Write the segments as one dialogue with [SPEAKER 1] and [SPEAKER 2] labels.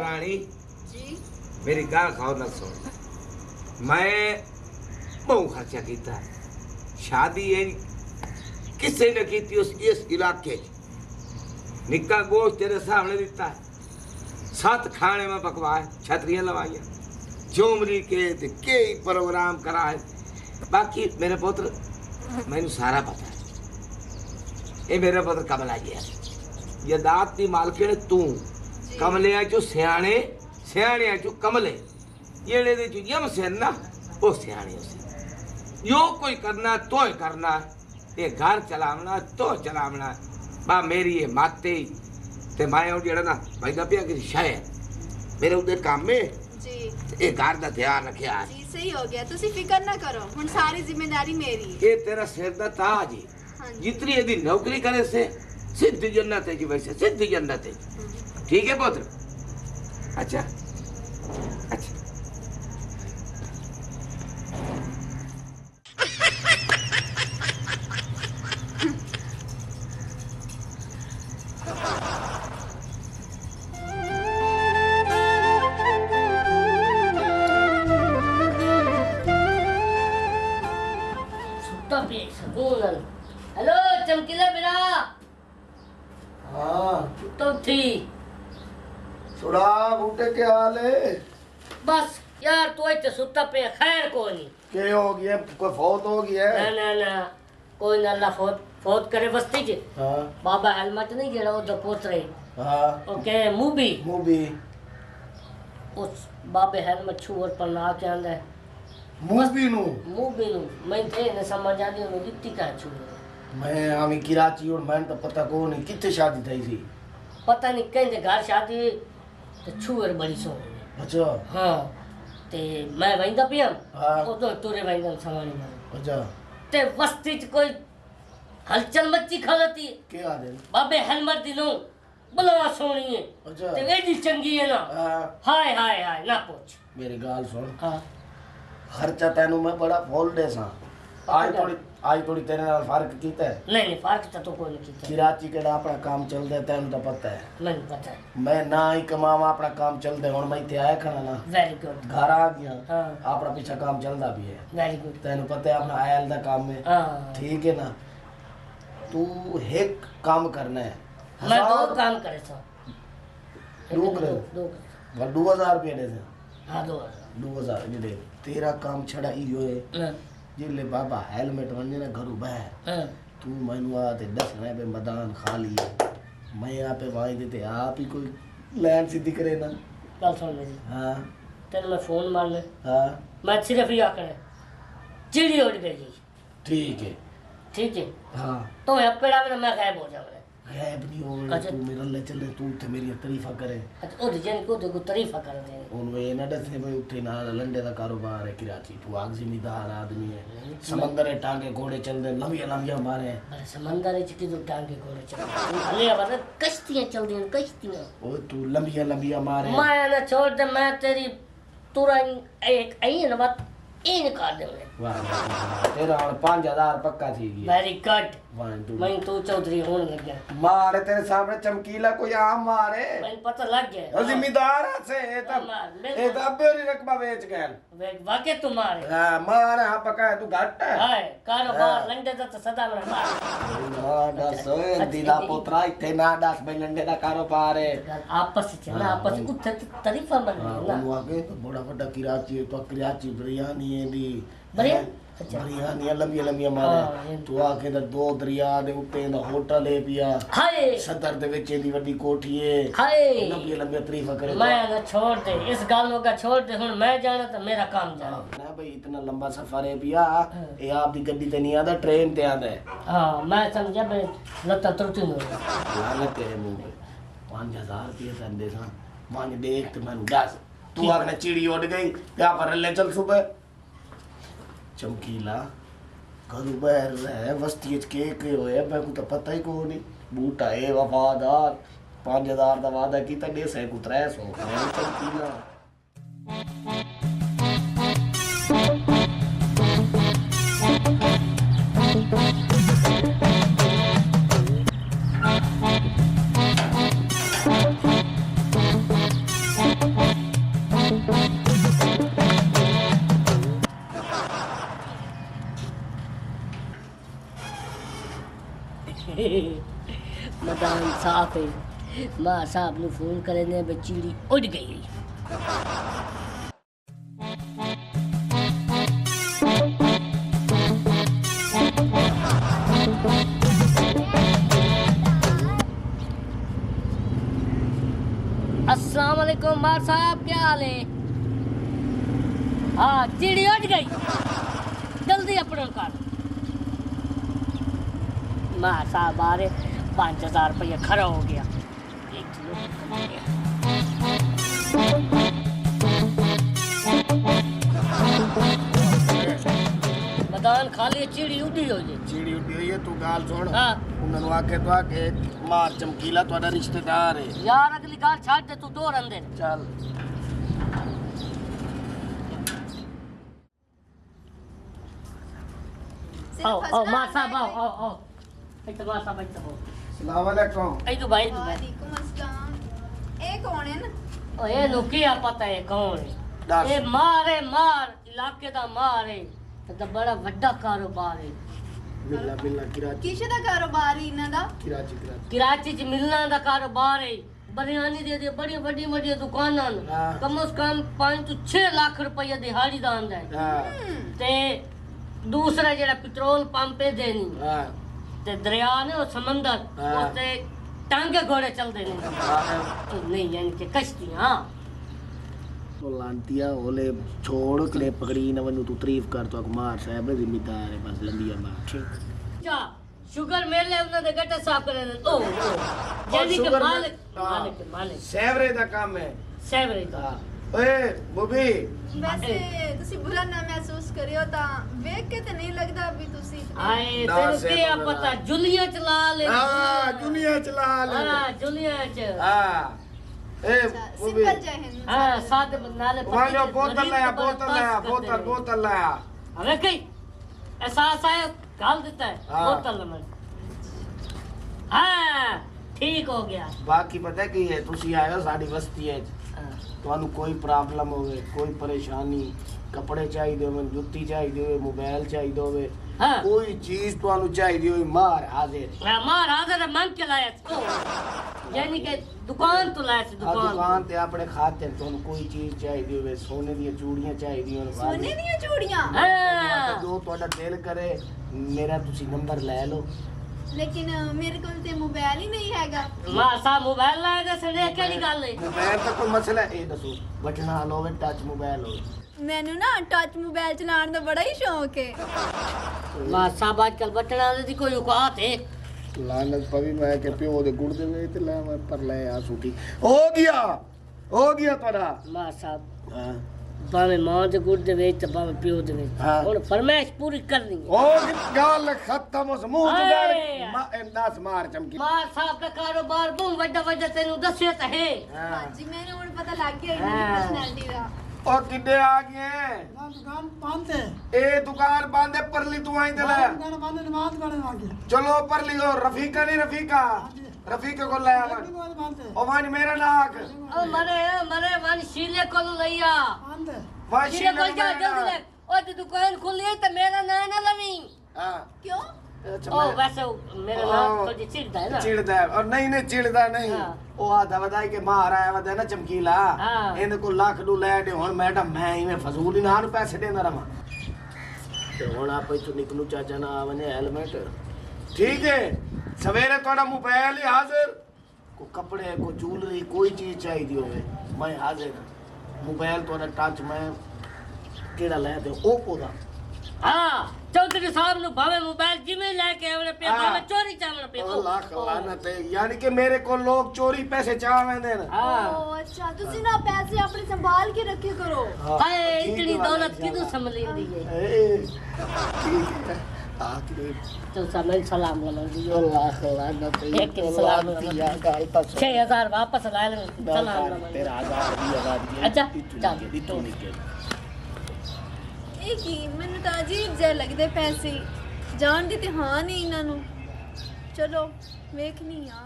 [SPEAKER 1] रानी
[SPEAKER 2] जी
[SPEAKER 1] मेरी गाल खाओ ना सुन। मैं बहुत खर्चा किया शादी है किसी ने की इस इलाके निक्का गोश्त तेरे सामने दिता है 7 खाने में पकवाए छतरियां लवाइया झूमरी के प्रोग्राम कराए बाकी मेरे पुत्र मैनू सारा पता है ये मेरा पुत्र कमला जी है ये दात की मालकिन तू कमलिया चो सियाने सियाने चो कमले जेड़े दे चो यम से ना वो सियाने उसे जो कोई करना तो ही करना ये घर चलावना तो चलावना बा मेरी ये माते ते मैं जेड़ा ना भाई दा पिया की शायद मेरे उधर काम में
[SPEAKER 2] जी
[SPEAKER 1] ये घर दा ध्यान रखिया
[SPEAKER 2] जी सही हो गया तुसी फिक्र ना करो हुन सारी जिम्मेदारी मेरी है
[SPEAKER 1] ये तेरा सिर दा ताज है
[SPEAKER 2] हाँ जी
[SPEAKER 1] जितनी यदि नौकरी करे से सिद्ध जन्नत है जी वैसे सिद्ध जन्नत है ठीक है पुत्र अच्छा अच्छा
[SPEAKER 3] सुट्टा पे सकून हेलो चमकीला मेरा
[SPEAKER 4] हाँ
[SPEAKER 3] तो थी
[SPEAKER 4] सुड़ा बूटे क्या हाल है
[SPEAKER 3] बस यार तू इतने सुट्टा पे खैर कोई नहीं
[SPEAKER 4] क्या हो गया कोई फौत हो गया
[SPEAKER 3] ना ना ना कोई ना अल्लाह फोत फोत करे बस्ती के
[SPEAKER 4] हाँ
[SPEAKER 3] बाबा हेलमेट नहीं जेड़ा वो पोत रही
[SPEAKER 4] हाँ
[SPEAKER 3] ओके मूवी
[SPEAKER 4] मूवी
[SPEAKER 3] उस बाबे हेलमेट छुअर पर ना के आंदा
[SPEAKER 4] मूवी नु
[SPEAKER 3] मूवी नु मैं थे ने समझ आ दी नु दित्ती का छुअर
[SPEAKER 4] मैं आमी कराची और मैं तो पता को नहीं कितने शादी थई सी
[SPEAKER 3] पता नहीं कहीं घर शादी तो छुअर बड़ी सो
[SPEAKER 4] अच्छा
[SPEAKER 3] हाँ ते मैं वहींदा पिया
[SPEAKER 4] हाँ।
[SPEAKER 3] ओ तो तुरे वहींदा समानी में
[SPEAKER 4] अच्छा
[SPEAKER 3] ते वस्ती च कोई हलचल मच्ची खलती
[SPEAKER 4] क्या हाल है
[SPEAKER 3] बाबे हेलमेट दिनो बला सोनी है
[SPEAKER 4] अच्छा
[SPEAKER 3] ते एडी चंगी है ना
[SPEAKER 4] हाँ
[SPEAKER 3] हाय हाय हाय ना पूछ
[SPEAKER 4] मेरी गाल सुन
[SPEAKER 3] हाँ
[SPEAKER 4] खर्चा तेनू मैं बड़ा फॉल दे सा आज थोड़ी तेरे नाल फर्क कीता है
[SPEAKER 3] नहीं नहीं फर्क तो कोई नहीं कीता
[SPEAKER 4] कराची केड़ा अपना काम चलदा है तेनू तो पता है
[SPEAKER 3] नहीं पता है
[SPEAKER 4] मैं ना ही कमावा अपना काम चलदा हुन मैं इत्थे आया खड़ा ना
[SPEAKER 3] वेरी गुड
[SPEAKER 4] घर आ गया
[SPEAKER 3] हाँ
[SPEAKER 4] अपना पीछा काम चलदा भी है
[SPEAKER 3] वेरी गुड
[SPEAKER 4] तेन पता है अपना आयल दा काम में
[SPEAKER 3] हाँ
[SPEAKER 4] ठीक है ना तू एक काम करना है
[SPEAKER 3] मैं दो काम करे था
[SPEAKER 4] दो करे
[SPEAKER 3] दो
[SPEAKER 4] 2000 रुपये दे दे
[SPEAKER 3] हाँ
[SPEAKER 4] 2000 ये दे तेरा काम छड़ा इयो है
[SPEAKER 3] हाँ
[SPEAKER 4] जिले बाबा हेलमेट वने ना घरू बाहर
[SPEAKER 3] हाँ
[SPEAKER 4] तू मैनू आ ते 10 पे मैदान खाली है मैं यहाँ पे वहीं देते आप ही कोई लैंड सीधी करे ना
[SPEAKER 3] कल सुन मेरी
[SPEAKER 4] हाँ
[SPEAKER 3] तेरे मैं फोन मार ले
[SPEAKER 4] हाँ
[SPEAKER 3] मैं सिर्फ ये आकर चिड़ी उड़ गई
[SPEAKER 4] ठीक है
[SPEAKER 3] ठीक है
[SPEAKER 4] हाँ
[SPEAKER 3] तो पेड़ा में मैं गायब हो जाऊंगा
[SPEAKER 4] गायब नहीं हो
[SPEAKER 3] अच्छा।
[SPEAKER 4] तू मेरे ले चले तू ते मेरी तारीफा करे
[SPEAKER 3] अच्छा ओ जन को तो तारीफ कर दे
[SPEAKER 4] उन वे ना दसे भाई उठे ना लंडे दा कारोबार है कराची तू आग जिम्मेदार आदमी है समंदर है टांगे घोड़े चल दे लंबिया लंबिया मारे
[SPEAKER 3] अरे समंदर च किदो टांगे घोड़े चल हले अब कश्तियां चल दी कश्तियां
[SPEAKER 4] ओ तू लंबिया लंबिया मारे
[SPEAKER 3] मैं ना छोड़ दे मैं तेरी तुरंत एक आई ना बात ए निकाल दे
[SPEAKER 4] वाह तेरा और 5000 पक्का थी गई
[SPEAKER 3] वेरी गुड
[SPEAKER 4] वन टू
[SPEAKER 3] मैं तो चौधरी होने लग गया
[SPEAKER 4] मारे तेरे सामने चमकीला कोई आम मारे
[SPEAKER 3] मैं पता लग गया
[SPEAKER 4] और जिम्मेदार से ये तब बेरी रकबा बेच गए
[SPEAKER 3] वे वाके तुम्हारे
[SPEAKER 4] हां मारे हां पका है तू घट है
[SPEAKER 3] हाय कारोबार लंडे तो सदा में मार
[SPEAKER 4] ना दस दिला पोतरा इथे ना दस भाई लंडे दा कारोबार है
[SPEAKER 3] आपस च ना आपस उठे तारीफा बन
[SPEAKER 4] हां
[SPEAKER 3] ना
[SPEAKER 4] वो आगे तो बड़ा बड़ा कराची तो कराची बिरयानी है दी
[SPEAKER 3] बिरयानी? अच्छा।
[SPEAKER 4] बिरयानी लंबी लंबी
[SPEAKER 3] हाँ,
[SPEAKER 4] मारे तू आके दा 2 दरिया दे उत्ते दा होटल है पिया
[SPEAKER 3] हाय
[SPEAKER 4] सदर दे विच दी वड्डी कोठी है
[SPEAKER 3] हाय
[SPEAKER 4] लंबी लंबी तारीफा करे
[SPEAKER 3] मैं ना छोड़ दे इस गालों का छोड़ दे हुन मैं जाना तो मेरा काम जाना
[SPEAKER 4] ना भाई इतना लंबा सफर है पिया ये आप दी गड्डी ते नहीं आदा ट्रेन ते आदा है
[SPEAKER 3] हाँ मैं समझा भाई लता त्रुटि नहीं
[SPEAKER 4] लानत तेरे मुंह पे 5000 रुपये तन दे सा मान देख तो मैं दस तू आने चिड़ी उड़ गई क्या पर ले चल सुबह चमकीला घरू बाहर रहे वस्ती के होया मैं को तो पता ही को नहीं बूटा है वफादार 5000 दा वादा कीता 150 को 300 चमकीला
[SPEAKER 3] हाफिज मां साहब ने फोन करे ने चिड़ी उड़ गई। अस्सलाम वालेकुम मार साहब, क्या हाल है? हाँ चिड़ी उड़ गई, जल्दी अपना कर। मार साहब आ रहे, 5000 रुपया खरा हो गया। मैदान खाली चिड़ी उड़ी हो जी।
[SPEAKER 4] चिड़ी उड़ी हुई है, तू गाल सुन।
[SPEAKER 3] हाँ
[SPEAKER 4] उन्होंने आके तो आके मार चमकीला तुम्हारा रिश्तेदार है
[SPEAKER 3] यार, अगली गाल छाड़ दे, तू दो रंदे
[SPEAKER 4] चल।
[SPEAKER 3] आओ आओ मार साहब, आओ आओ आओ। इधर मार साहब, इधर आओ।
[SPEAKER 4] सलाम वालेकुम।
[SPEAKER 3] इधर भाई, इधर भाई।
[SPEAKER 2] वालेकुम अस्सलाम। ए कौन है ना?
[SPEAKER 3] ओ ये नुकिया पता है कौन है?
[SPEAKER 4] दस।
[SPEAKER 3] ये मार है, मार इलाके दा मार है, तो बड़ा वड्डा कारोबार है।
[SPEAKER 4] बिल्ला बिल्ला किराची
[SPEAKER 2] किसे दा कारोबार ही इन्हां दा?
[SPEAKER 4] किराची किराची।
[SPEAKER 3] कराची च मिलना दा कारोबार है। बरियानी दे बड़ी बड़ी बड़ी दुकानां न।
[SPEAKER 4] हाँ।
[SPEAKER 3] कम से कम 5 तो 6 लाख रुपया दिहाड़ी दा आंदा है।
[SPEAKER 4] हाँ
[SPEAKER 3] ते दूसरा जेड़ा पेट्रोल पंप है देनी,
[SPEAKER 4] हाँ
[SPEAKER 3] ते दरिया ने और समंदर,
[SPEAKER 4] हाँ।
[SPEAKER 3] उसते टांगे घोड़े चलते ने। नहीं यानी कि कश्तियां।
[SPEAKER 4] वो लांटिया ओले छोड़ के पकड़ी न वनु तू तारीफ कर तो मार साहब जिम्मेदार है बस लंबिया मार। ठीक
[SPEAKER 3] जा शुगर मेले उन्हां दे गट्टे साफ करे ने। ओ यानी कि
[SPEAKER 4] शुगर
[SPEAKER 3] मालिक
[SPEAKER 4] हाँ।
[SPEAKER 3] मालिक मालिक
[SPEAKER 4] सेवरे दा काम है।
[SPEAKER 3] सेवरे दा।
[SPEAKER 4] हाँ ओए बॉबी
[SPEAKER 2] वैसे ਤੁਸੀਂ बुरा ना महसूस करियो ता देख के ते नहीं लगदा अभी ਤੁਸੀਂ
[SPEAKER 3] आए
[SPEAKER 4] ना
[SPEAKER 3] तेरे
[SPEAKER 4] सेवरे
[SPEAKER 3] क्या
[SPEAKER 4] दा।
[SPEAKER 3] पता जुलिया चला ले।
[SPEAKER 4] हां दुनिया चला ले।
[SPEAKER 3] हां जुलिया च।
[SPEAKER 4] हां ए बॉबी
[SPEAKER 2] सिंपल जय हिंद।
[SPEAKER 3] हां साथ नाले
[SPEAKER 4] वालो बोतल लाया बोतल लाया बोतल बोतल लाया।
[SPEAKER 3] अरे कई एहसास आया गाल देता है
[SPEAKER 4] हाँ।
[SPEAKER 3] बोतल में। हाँ ठीक हो गया।
[SPEAKER 4] बाकी पता की है तुसी आए हो साडी बस्ती है
[SPEAKER 3] हाँ।
[SPEAKER 4] ਤੁਹਾਨੂੰ ਕੋਈ ਪ੍ਰੋਬਲਮ ਹੋਵੇ ਕੋਈ ਪਰੇਸ਼ਾਨੀ ਕੱਪੜੇ ਚਾਹੀਦੇ ਹੋਵੇ ਜੁੱਤੀ ਚਾਹੀਦੀ ਹੋਵੇ ਮੋਬਾਈਲ ਚਾਹੀਦਾ ਹੋਵੇ
[SPEAKER 3] हाँ
[SPEAKER 4] ਕੋਈ ਚੀਜ਼ ਤੁਹਾਨੂੰ ਚਾਹੀਦੀ ਹੋਵੇ ਮਾਰ ਹਾਜ਼ਰ
[SPEAKER 3] मार हाजिर मांग के लाया इसको, यानी कि दुकान तो लाया
[SPEAKER 4] ਆ
[SPEAKER 3] दुकान।
[SPEAKER 4] ਦੁਕਾਨ ਤੇ ਆਪਣੇ ਖਾਤੇ ਤੁਹਾਨੂੰ ਕੋਈ ਚੀਜ਼ ਚਾਹੀਦੀ ਹੋਵੇ ਸੋਨੇ ਦੀਆਂ ਚੂੜੀਆਂ ਚਾਹੀਦੀਆਂ ਹੋਣ
[SPEAKER 2] सोने ਦੀਆਂ ਚੂੜੀਆਂ।
[SPEAKER 3] हाँ
[SPEAKER 4] ਜੋ ਤੁਹਾਡਾ ਦਿਲ ਕਰੇ ਮੇਰਾ ਤੁਸੀਂ ਨੰਬਰ ਲੈ ਲਓ।
[SPEAKER 2] लेकिन मेरे कोल ते मोबाइल ही नहीं हैगा।
[SPEAKER 3] मार साहब मोबाइल लाया जैसे ने केड़ी गल है?
[SPEAKER 4] ਮੋਬਾਈਲ ਤਾਂ ਕੋਈ ਮਸਲਾ ਇਹ ਦੱਸੋ ਬਟਨਾ ਵਾਲਾ ਹੋਵੇ ਟੱਚ ਮੋਬਾਈਲ ਹੋਵੇ।
[SPEAKER 2] ਮੈਨੂੰ ਨਾ ਟੱਚ ਮੋਬਾਈਲ ਚਲਾਉਣ ਦਾ ਬੜਾ ਹੀ ਸ਼ੌਂਕ ਹੈ।
[SPEAKER 3] मार साहब आजकल बटना दी कोई औकात है?
[SPEAKER 4] ਲਾਨਤ ਪਵੀ ਮੈਂ ਕਿ ਪਿਓ ਦੇ ਗੁੜ ਦੇ ਵੇ ਤੇ ਲੈ ਮੈਂ ਪਰ ਲੈ ਆ ਸੂਟੀ ਹੋ ਗਿਆ ਤੁਹਾਡਾ।
[SPEAKER 3] मार साहब
[SPEAKER 4] ਹਾਂ
[SPEAKER 3] भावे मां दे गुड़ दे वेच ते भावे प्यो दे वेच,
[SPEAKER 4] हाँ।
[SPEAKER 3] हुन फरमाइश पूरी करनी है।
[SPEAKER 4] ओ गाल खत्म उस मुंह
[SPEAKER 3] हाय।
[SPEAKER 4] जुगाड़ दस मार चमकी।
[SPEAKER 3] मार साहब दा कारोबार बहुत वड्डा वड्डा तेनू दस्सिया ते है।
[SPEAKER 2] ਹਾਂਜੀ ਮੈਨੂੰ ਹੁਣ ਪਤਾ ਲੱਗ ਗਿਆ ਇਹਨਾਂ ਦੀ ਪਰਸਨੈਲਿਟੀ ਦਾ।
[SPEAKER 4] और किड्डे आ गए
[SPEAKER 5] दुकान बंद है।
[SPEAKER 4] ए दुकान बंद है परली तू आई ते ले
[SPEAKER 5] दुकान बंद है, नमाज पढ़ने आ गया।
[SPEAKER 4] चलो परली हो रफीका नहीं रफीका को ले आवन
[SPEAKER 5] दुकान बंद है।
[SPEAKER 4] ओ वन मेरा नाक
[SPEAKER 3] ओ मरे वन शीले कोल लइया।
[SPEAKER 5] बंद है।
[SPEAKER 4] वाशी
[SPEAKER 3] शीले कोल जा जल्दी ले। ओ दी दुकान खुली है ते मेरा ना ना लवी।
[SPEAKER 4] हां
[SPEAKER 2] क्यों?
[SPEAKER 3] ओ वैसे मेरा नाम थोड़ी चिढ़दा है ना।
[SPEAKER 4] चिढ़दा है और नहीं चिढ़दा नहीं
[SPEAKER 3] हाँ।
[SPEAKER 4] ओ आधा वधाई के मार आया वदा ना चमकीला
[SPEAKER 3] हाँ।
[SPEAKER 4] इने को लाख डू ले दे हुन मैडम मैं इवें फजूल ही ना पैसे देना रहा ते हुन आप इथों निकलू चाचा ना आवने हेलमेट ठीक है सवेरे थोड़ा मोबाइल ही हाजिर को कपड़े को ज्वेलरी कोई चीज चाहिए होवे मैं हाजिर मोबाइल थोड़ा टच मैं केड़ा ले दे ओप्पो दा।
[SPEAKER 3] हां चौधरी साहब नु भावे मोबाइल जिमे लेके आवने पे
[SPEAKER 4] हाँ।
[SPEAKER 3] भावे चोरी चावने पे।
[SPEAKER 4] ओ लाख लानत है यानी कि मेरे को लोग चोरी पैसे चावेंदे न
[SPEAKER 3] हां
[SPEAKER 2] ओ अच्छा ਤੁਸੀਂ ਨਾ ਪੈਸੇ ਆਪਣੇ ਸੰਭਾਲ ਕੇ ਰੱਖੇ ਕਰੋ।
[SPEAKER 3] हाय इतनी दौलत किदू संभलिंदी है?
[SPEAKER 4] ठीक है आखिर
[SPEAKER 3] तो समय सलाम लमंदी
[SPEAKER 4] अल्लाह लानत है
[SPEAKER 3] एक सलाम
[SPEAKER 4] दिया गाल तक
[SPEAKER 3] 6000 वापस ला ले सलाम लमंदी।
[SPEAKER 4] तेरा आजाद भी आजाद भी
[SPEAKER 3] अच्छा, चल।
[SPEAKER 4] इतू निकल
[SPEAKER 2] ਇਹ ਕੀ ਮੈਨੂੰ ਤਾਂ ਅਜੀਬ ਜਿਹਾ ਲੱਗਦੇ ਪੈਸੇ ਜਾਣਦੀ ਤੇ ਹਾਂ ਨਹੀਂ ਇਹਨਾਂ ਨੂੰ। ਚਲੋ ਵੇਖਨੀ ਆ।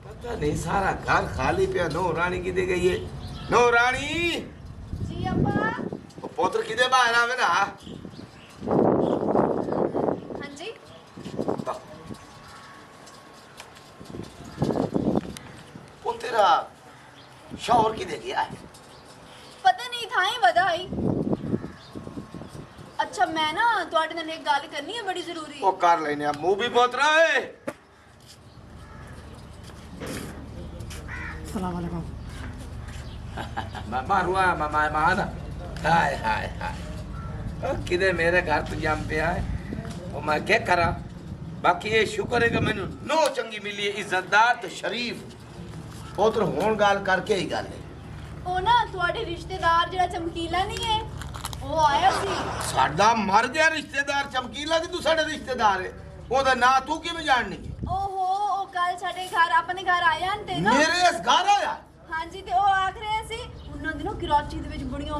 [SPEAKER 1] पता नहीं सारा घर खाली पे नो रानी किदे गई है नो रानी
[SPEAKER 2] ਜੀ ਅੱਪਾ।
[SPEAKER 1] ओ पुत्र किदे बाहर आवे ना
[SPEAKER 2] ਹਾਂਜੀ
[SPEAKER 4] तेरा शौहर किधर गया है?
[SPEAKER 2] पता नहीं था ही ਵਧਾਈ। अच्छा मैं ना ਤੁਹਾਡੇ ਨਾਲ ਇੱਕ ਗੱਲ ਕਰਨੀ ਹੈ ਬੜੀ ਜ਼ਰੂਰੀ।
[SPEAKER 4] ਉਹ ਕਰ ਲੈਨੇ ਆ ਮੂੰਹ ਵੀ ਪੋਤਰਾ ਏ।
[SPEAKER 5] सलाम वालेकुम।
[SPEAKER 1] मामा हुआ मामा माना हाय हाय हाय किधे मेरे घर तो जम पे आए और मैं क्या करा बाकी ये शुक्र है कि मैंने नो चंगी मिली है इज्जतदार तो शरीफ
[SPEAKER 4] ਪੁੱਤਰ ਹੁਣ ਗੱਲ ਕਰਕੇ ਹੀ ਗੱਲ ਹੈ।
[SPEAKER 2] ਉਹ ਨਾ ਤੁਹਾਡੇ ਰਿਸ਼ਤੇਦਾਰ ਜਿਹੜਾ ਚਮਕੀਲਾ ਨਹੀਂ ਹੈ ਉਹ ਆਇਆ ਸੀ।
[SPEAKER 4] ਸਾਡਾ ਮਰ ਗਿਆ ਰਿਸ਼ਤੇਦਾਰ ਚਮਕੀਲਾ ਕਿ ਤੂੰ ਸਾਡਾ ਰਿਸ਼ਤੇਦਾਰ ਹੈ ਉਹਦਾ ਨਾਂ ਤੂੰ ਕਿਵੇਂ ਜਾਣਨੀ ਹੈ?
[SPEAKER 2] ਓਹੋ ਉਹ ਕੱਲ ਸਾਡੇ ਘਰ ਆਪਣੇ ਘਰ ਆਇਆ ਤੇ ਨਾ
[SPEAKER 4] ਮੇਰੇ ਇਸ ਘਰ ਆਇਆ?
[SPEAKER 2] ਹਾਂਜੀ ਤੇ ਉਹ ਆਖ ਰਹੇ ਸੀ ਉਹਨਾਂ ਦੇ ਨਾ ਕਰਾਚੀ ਦੇ ਵਿੱਚ ਬੜੀਆਂ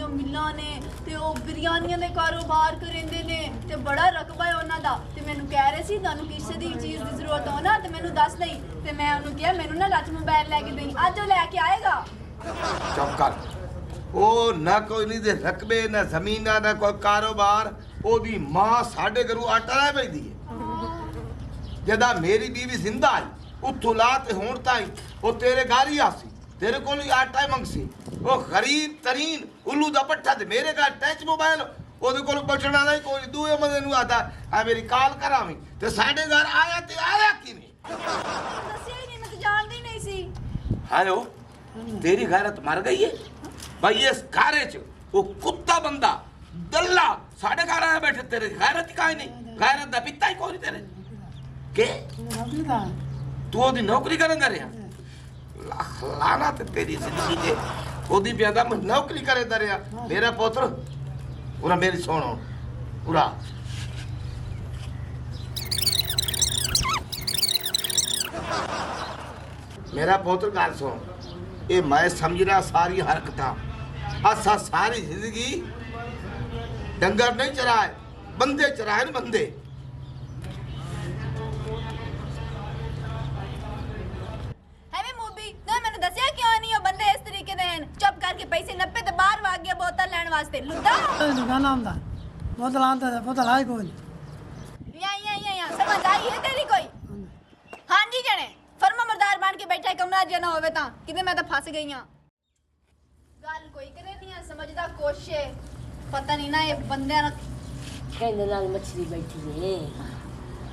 [SPEAKER 2] ਮਿੱਲਾਂ ਨੇ ਤੇ ਉਹ ਬਿਰਿਆਨੀਆਂ ਦੇ ਕਾਰੋਬਾਰ ਕਰਿੰਦੇ ਨੇ ਤੇ ਬੜਾ ਰਕਬਾ ਹੈ ਉਹਨਾਂ ਦਾ ਤੇ ਮੈਨੂੰ ਕਹਿ ਰਹੇ ਸੀ ਤੁਹਾਨੂੰ ਕਿਸੇ ਦੀ ਚੀਜ਼ ਦੀ ਜ਼ਰੂਰਤ ਹੋ ਨਾ ਤੇ ਮੈਨੂੰ ਦੱਸ ਦੇਈ ਤੇ ਮੈਂ ਉਹਨੂੰ ਕਿਹਾ ਮੈਨੂੰ ਨਾ ਲੱਚ ਮੋਬਾਈਲ ਲੈ ਕੇ ਦੇਈ ਅੱਜ ਉਹ ਲੈ ਕੇ ਆਏਗਾ।
[SPEAKER 4] ਚੁੱਪ ਕਰ। ਉਹ ਨਾ ਕੋਈ ਨਹੀਂ ਦੇ ਰਕਬੇ ਨਾ ਜ਼ਮੀਨਾਂ ਨਾ ਕੋਈ ਕਾਰੋਬਾਰ ਉਹਦੀ ਮਾਂ ਸਾਡੇ ਘਰੋਂ ਆਟਾ ਲੈ ਭੇਜਦੀ ਹੈ। ਜਦਾ ਮੇਰੀ ਬੀਵੀ ਜ਼ਿੰਦਾ ਹੈ ਉੱਥੋਂ ਲਾ ਤੇ ਹੁਣ ਤਾਈ ਉਹ ਤੇਰੇ ਘਰ ਹੀ ਆਸੀ ਤੇਰੇ ਕੋਲ ਹੀ ਆਟਾ ਹੀ ਮੰਗਸੀ ਉਹ ਗਰੀਬ ਤਰੀਨ ਉੱਲੂ ਦਾ ਪੱਠਾ ਤੇ ਮੇਰੇ ਘਰ ਟੱਚ ਮੋਬਾਈਲ ਉਹਦੇ ਕੋਲ ਬਚਣਾ ਨਹੀਂ ਕੋਈ ਦੂਏ ਬੰਦੇ ਨੂੰ ਆਦਾ ਆ ਮੇਰੀ ਕਾਲ ਕਰਾਵੀਂ ਤੇ ਸਾਡੇ ਘਰ ਆਇਆ ਤੇ ਆਇਆ ਕਿਵੇਂ?
[SPEAKER 2] ਦੱਸਿਆ ਹੀ ਨਹੀਂ ਮੈਂ ਤਾਂ ਜਾਣਦੀ ਹੀ ਨਹੀਂ ਸੀ।
[SPEAKER 1] हेलो तेरी गैरत मर गई है भाई इस घरे च वो कुत्ता बंदा दल्ला साढ़े घर आया बैठे तेरे गैरत ही काहे नहीं गैरत दा पिता ही कोई तेरे के
[SPEAKER 5] नौकरी का
[SPEAKER 1] तू ओदी नौकरी करन दे रहा लाना ते तेरी जिंदगी दे ओदी प्यादा मैं नौकरी करे दे रहा मेरा पुत्र पूरा मेरी सुनो पूरा मेरा पुत्र गल सुन ये मैं समझ रहा सारी हरकत असा सारी जिंदगी डंगर नहीं चराए बंदे चराए न बंदे
[SPEAKER 2] ਹੈਵੇਂ ਮੂਬੀ ਨਾ ਮੈਨੂੰ ਦੱਸਿਆ ਕਿਉਂ ਨਹੀਂ ਉਹ ਬੰਦੇ ਇਸ ਤਰੀਕੇ ਦੇ ਹਨ ਚੁੱਪ ਕਰਕੇ ਪੈਸੇ 90 ਤੇ ਬਾਹਰ ਵਗ ਗਿਆ ਬੋਤਲ ਲੈਣ ਵਾਸਤੇ ਲੁੱਦਾ
[SPEAKER 5] दुकान आंदा बोतल आंदा बोतल आई कोई
[SPEAKER 2] या समझ आई है तेरी कोई हाँ जी जने फर्मा मर्दार बन के बैठा कमरा जना होवे ता किते मैं तो फस गई हां गल कोई करे नहीं है समझदा कोशिश पता नहीं ना ये बंदे ना
[SPEAKER 3] ਕਹਿੰਦੇ ਨਾਲ ਮੱਛੀ ਬੈਠੀ ਏ।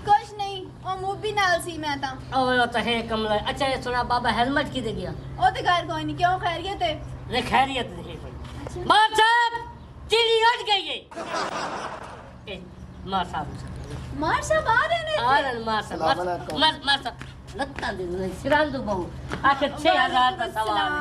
[SPEAKER 2] कुछ नहीं ओ मूवी नाल सी मैं ता
[SPEAKER 3] ਉਹ ਤਾਂ ਹੈ ਕਮਲਾ। ਅੱਛਾ ਇਹ ਸੁਣਾ ਬਾਬਾ ਹੈਲਮਟ ਕਿਦੇ ਗਿਆ?
[SPEAKER 2] ओ ते घर कोई नहीं क्यों खैरियत है
[SPEAKER 3] ने खैरियत नहीं कोई। मार साहब चिड़ी उठ गई है। ए मार साहब
[SPEAKER 2] मार साहब आ रहे ने
[SPEAKER 3] आ रहा मार साहब मार साहब लगता दे नहीं सिरान दो बहु आखिर 6000 का सवाल है।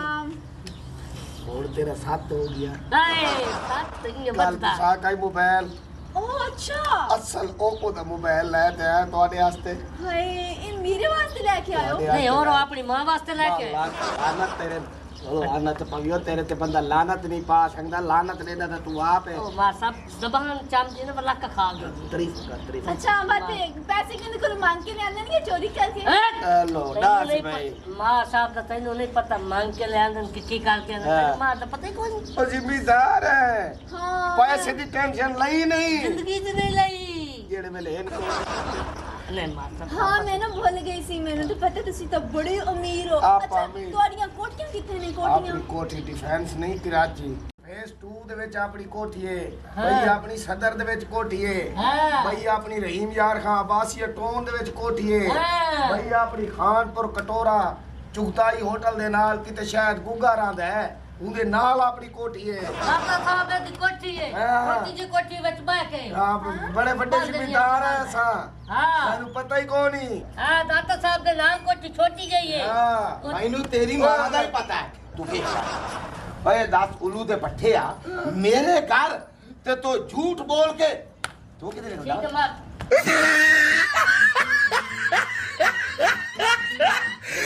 [SPEAKER 4] और तेरा साथ हो गया
[SPEAKER 3] हाय साथ तो ये
[SPEAKER 4] कल
[SPEAKER 3] बता
[SPEAKER 4] साथ आई मोबाइल
[SPEAKER 2] ओ अच्छा
[SPEAKER 4] असल ओप्पो दा मोबाइल ले ते आया ਤੁਹਾਡੇ ਵਾਸਤੇ
[SPEAKER 2] हाय इन मेरे वास्ते लेके आयो
[SPEAKER 3] नहीं और वो अपनी मां वास्ते लेके
[SPEAKER 4] लानत तेरे लानत पवियो तेरे ते बंदा लानत नहीं पा सकदा लानत लेना तो तू आप है
[SPEAKER 3] ओ मार साहब जबान चामची ने बल्ला का खा गई।
[SPEAKER 4] तारीफ
[SPEAKER 2] अच्छा बात है पैसे किन को मांग के ले आने नहीं चोरी करके
[SPEAKER 4] हेलो डास भाई
[SPEAKER 3] मां साहब दा तैनू नहीं पता मांग के ले आंदन की करके मां दा पता ही कोई नहीं।
[SPEAKER 4] ओ जिम्मेदार है
[SPEAKER 2] हां
[SPEAKER 4] पैसे की टेंशन लई नहीं
[SPEAKER 3] जिंदगी च नहीं लाई
[SPEAKER 4] जेड़े वेले इनको
[SPEAKER 3] नहीं मार साहब
[SPEAKER 2] हाँ मैं ना भूल गई सी मैंने तो पता तुसी तो बड़े अमीर हो
[SPEAKER 4] आप
[SPEAKER 2] अच्छा
[SPEAKER 4] अमीर।
[SPEAKER 2] ਤੁਹਾਡੀਆਂ ਕੋਠੀਆਂ ਕਿੱਥੇ ਨੇ ਕੋਠੀਆਂ
[SPEAKER 4] ਆਪਣੀ ਕੋਠੀ ਡਿਫੈਂਸ ਨਹੀਂ ਕਰਾਚੀ ਫੇਸ 2 ਦੇ ਵਿੱਚ ਆਪਣੀ ਕੋਠੀ ਹੈ ਬਈ ਆਪਣੀ ਸਦਰ ਦੇ ਵਿੱਚ ਕੋਠੀ ਹੈ
[SPEAKER 3] ਹਾਂ।
[SPEAKER 4] ਬਈ ਆਪਣੀ ਰਹੀਮ ਯਾਰ ਖਾਂ ਆਬਾਸੀਆ ਟੋਨ ਦੇ ਵਿੱਚ ਕੋਠੀ ਹੈ
[SPEAKER 3] ਹਾਂ।
[SPEAKER 4] ਬਈ ਆਪਣੀ ਖਾਨਪੁਰ ਕਟੋਰਾ ਚੁਗਤਾਈ ਹੋਟਲ ਦੇ ਨਾਲ ਕਿਤੇ ਸ਼ਾਇਦ ਗੁੱਗਾ ਰਹਿੰਦਾ ਹੈ ਉਹਦੇ ਨਾਲ ਆਪਣੀ ਕੋਠੀ ਹੈ
[SPEAKER 3] दादा साहब दी कोठी है
[SPEAKER 4] हाँ।
[SPEAKER 3] कोठी जी कोठी विच बैठ के
[SPEAKER 4] ਆਪ ਬੜੇ ਵੱਡੇ ਜ਼ਿੰਮੇਦਾਰ ਹੈ ਸਾਂ
[SPEAKER 3] हां
[SPEAKER 4] ਮੈਨੂੰ ਪਤਾ ਹੀ ਕੋਈ ਨਹੀਂ
[SPEAKER 3] हां दादा साहब दे नाम कोठी छोटी गई है
[SPEAKER 4] ਹਾਂ
[SPEAKER 1] ਮੈਨੂੰ ਤੇਰੀ ਮਾਂ ਦਾ ਹੀ ਪਤਾ ਹੈ ਤੂੰ ਕੀ ਓਏ 10 ਉਲੂ ਦੇ ਪੱਠੇ ਆ ਮੇਰੇ ਘਰ ਤੇ ਤੂੰ ਝੂਠ ਬੋਲ ਕੇ ਤੂੰ ਕਿਧਰੇ
[SPEAKER 3] ठीक है मार